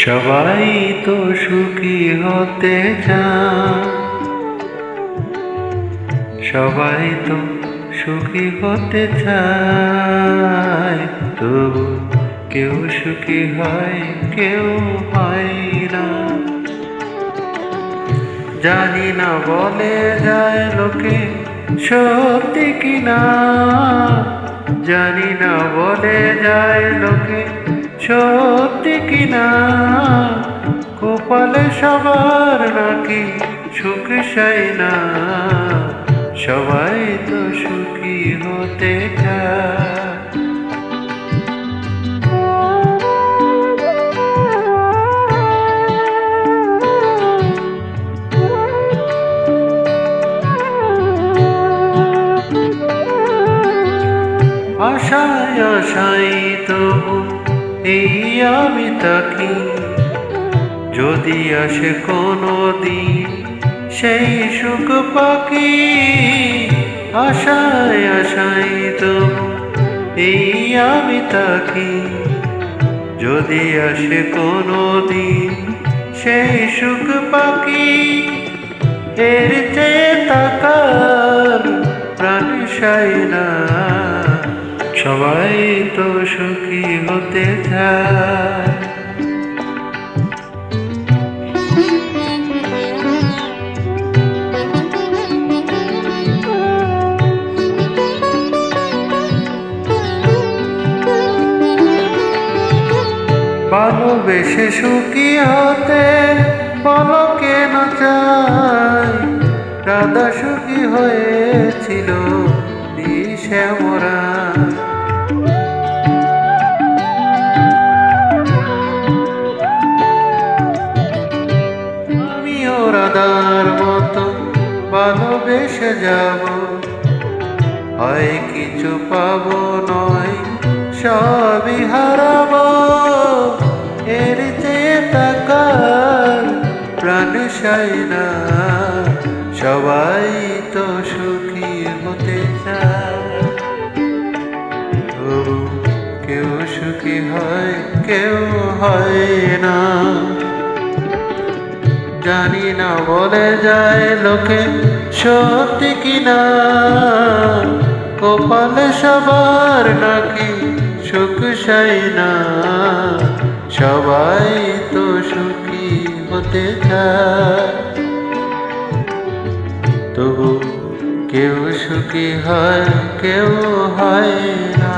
সবাই তো সুখী হতে চায়, সবাই তো সুখী হতে চায়, তবু কেউ সুখী হয় কেউ হয় না। জানি না বলে যায় লোকে সত্যি কিনা, জানি না বলে যায় লোকে সত্যি কিনা, কপালে সবার নাকি সুখ চাই না, সবাই তো সুখী হতে চায়। আশায় আশায় তবু এই আমি তাকি, যদি আসে কোনো দিন সেই সুখ পাখি। আশায় আশায় তবু এই আমি তাকি, যদি আসে কোনো দিন সেই সুখ পাখি। এর চেয়ে তাকার প্রাণ চাই না, সবাই তো সুখী হতে চায়। ভালোবেসে সুখী হতে বলো কেন চাই, রাধা সুখী হয়েছিল শ্যামরা। আমিও রাধার মতো ভালোবেসে যাব, হয় কিছু পাবো নয় সবই হারাবো। এর চেয়ে তাকার প্রাণ চাই না, সবাই তো সুখী হতে চায়, তবু কেউ সুখী হয় কেউ হয় না। জানি না বলে যায় লোকে সত্যি কিনা, কপালে সবার নাকি সুখ চাই না, সবাই তো সুখী হতে চায়, তবু কেউ সুখী হয় কেউ হয় না।